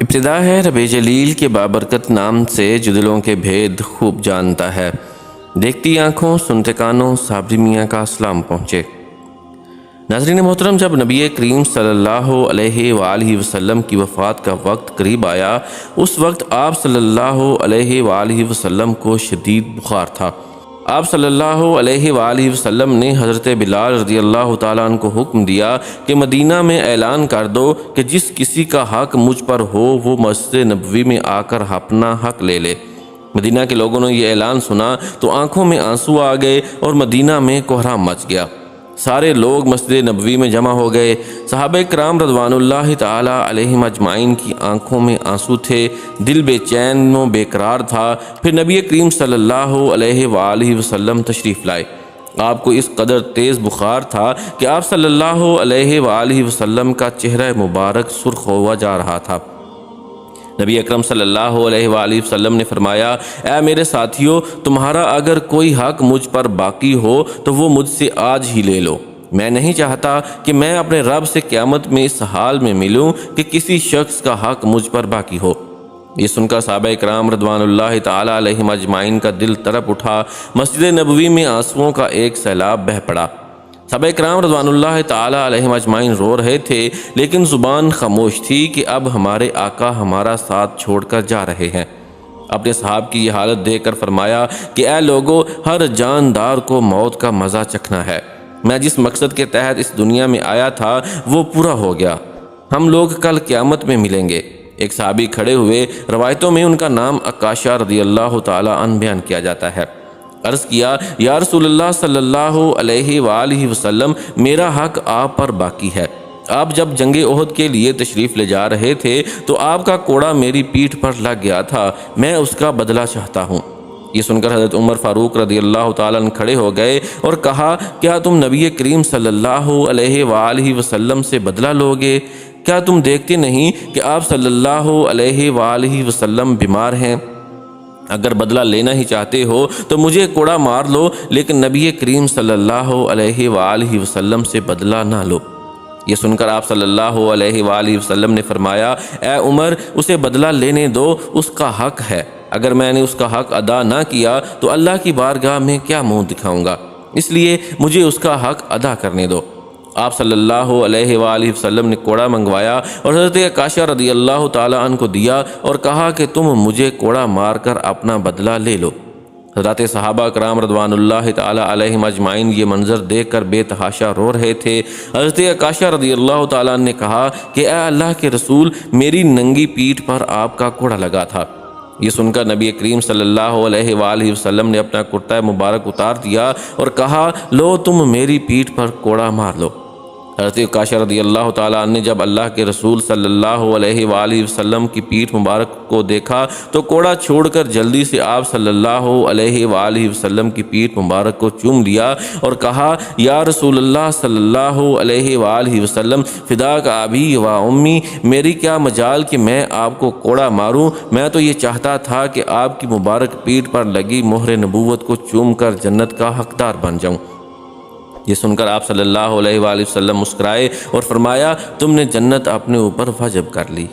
ابتدا ہے رب جلیل کے بابرکت نام سے جو دلوں کے بھید خوب جانتا ہے۔ دیکھتی آنکھوں سنتے کانوں صابری میاں کا سلام پہنچے۔ ناظرین محترم، جب نبی کریم صلی اللہ علیہ وآلہ وسلم کی وفات کا وقت قریب آیا، اس وقت آپ صلی اللہ علیہ وآلہ وسلم کو شدید بخار تھا۔ آپ صلی اللہ علیہ وآلہ وسلم نے حضرت بلال رضی اللہ تعالیٰ عنہ کو حکم دیا کہ مدینہ میں اعلان کر دو کہ جس کسی کا حق مجھ پر ہو وہ مسجد نبوی میں آ کر اپنا حق لے لے۔ مدینہ کے لوگوں نے یہ اعلان سنا تو آنکھوں میں آنسو آ گئے اور مدینہ میں کوہرام مچ گیا۔ سارے لوگ مسجد نبوی میں جمع ہو گئے۔ صحابہ کرام رضوان اللہ تعالی علیہم اجمعین کی آنکھوں میں آنسو تھے، دل بے چین و بے قرار تھا۔ پھر نبی کریم صلی اللہ علیہ وآلہ وسلم تشریف لائے۔ آپ کو اس قدر تیز بخار تھا کہ آپ صلی اللہ علیہ وآلہ وسلم کا چہرہ مبارک سرخ ہوا جا رہا تھا۔ نبی اکرم صلی اللہ علیہ وآلہ وسلم نے فرمایا، اے میرے ساتھیو، تمہارا اگر کوئی حق مجھ پر باقی ہو تو وہ مجھ سے آج ہی لے لو۔ میں نہیں چاہتا کہ میں اپنے رب سے قیامت میں اس حال میں ملوں کہ کسی شخص کا حق مجھ پر باقی ہو۔ یہ سن کر صحابہ کرام رضوان اللہ تعالی علیہم اجمعین کا دل تڑپ اٹھا۔ مسجد نبوی میں آنسوؤں کا ایک سیلاب بہہ پڑا۔ صحابہ کرام رضوان اللہ تعالی علیہم اجمعین رو رہے تھے، لیکن زبان خاموش تھی کہ اب ہمارے آقا ہمارا ساتھ چھوڑ کر جا رہے ہیں۔ اپنے صحاب کی یہ حالت دیکھ کر فرمایا کہ اے لوگو، ہر جاندار کو موت کا مزہ چکھنا ہے۔ میں جس مقصد کے تحت اس دنیا میں آیا تھا وہ پورا ہو گیا۔ ہم لوگ کل قیامت میں ملیں گے۔ ایک صحابی کھڑے ہوئے، روایتوں میں ان کا نام عکاشہ رضی اللہ تعالی عنہ بیان کیا جاتا ہے۔ عرض کیا، یا رسول اللہ صلی اللہ علیہ وآلہ وسلم، میرا حق آپ پر باقی ہے۔ آپ جب جنگ احد کے لیے تشریف لے جا رہے تھے تو آپ کا کوڑا میری پیٹھ پر لگ گیا تھا، میں اس کا بدلہ چاہتا ہوں۔ یہ سن کر حضرت عمر فاروق رضی اللہ تعالیٰ عنہ کھڑے ہو گئے اور کہا، کیا تم نبی کریم صلی اللہ علیہ وآلہ وسلم سے بدلہ لوگے؟ کیا تم دیکھتے نہیں کہ آپ صلی اللہ علیہ وآلہ وسلم بیمار ہیں؟ اگر بدلہ لینا ہی چاہتے ہو تو مجھے کوڑا مار لو، لیکن نبی کریم صلی اللہ علیہ وآلہ وسلم سے بدلہ نہ لو۔ یہ سن کر آپ صلی اللہ علیہ وآلہ وسلم نے فرمایا، اے عمر، اسے بدلہ لینے دو، اس کا حق ہے۔ اگر میں نے اس کا حق ادا نہ کیا تو اللہ کی بارگاہ میں کیا منہ دکھاؤں گا؟ اس لیے مجھے اس کا حق ادا کرنے دو۔ آپ صلی اللہ علیہ وآلہ وسلم نے کوڑا منگوایا اور حضرت عکاشہ رضی اللہ تعالیٰ عنہ کو دیا اور کہا کہ تم مجھے کوڑا مار کر اپنا بدلہ لے لو۔ حضرات صحابہ کرام رضوان اللہ تعالیٰ علیہم اجمعین یہ منظر دیکھ کر بے تحاشا رو رہے تھے۔ حضرت عکاشہ رضی اللہ تعالیٰ عنہ نے کہا کہ اے اللہ کے رسول، میری ننگی پیٹھ پر آپ کا کوڑا لگا تھا۔ یہ سن کر نبی کریم صلی اللہ علیہ وآلہ وسلم نے اپنا کرتا مبارک اتار دیا اور کہا، لو تم میری پیٹھ پر کوڑا مار لو۔ حضرت عکاشہ رضی اللہ تعالیٰ عنہ نے جب اللہ کے رسول صلی اللہ علیہ وآلہ وسلم کی پیٹھ مبارک کو دیکھا تو کوڑا چھوڑ کر جلدی سے آپ صلی اللہ علیہ وآلہ وسلم کی پیٹھ مبارک کو چوم لیا اور کہا، یا رسول اللہ صلی اللہ علیہ وآلہ وسلم، فداک ابی و امی، میری کیا مجال کہ میں آپ کو کوڑا ماروں؟ میں تو یہ چاہتا تھا کہ آپ کی مبارک پیٹھ پر لگی مہر نبوت کو چوم کر جنت کا حقدار بن جاؤں۔ یہ سن کر آپ صلی اللہ علیہ وآلہ وسلم مسکرائے اور فرمایا، تم نے جنت اپنے اوپر واجب کر لی۔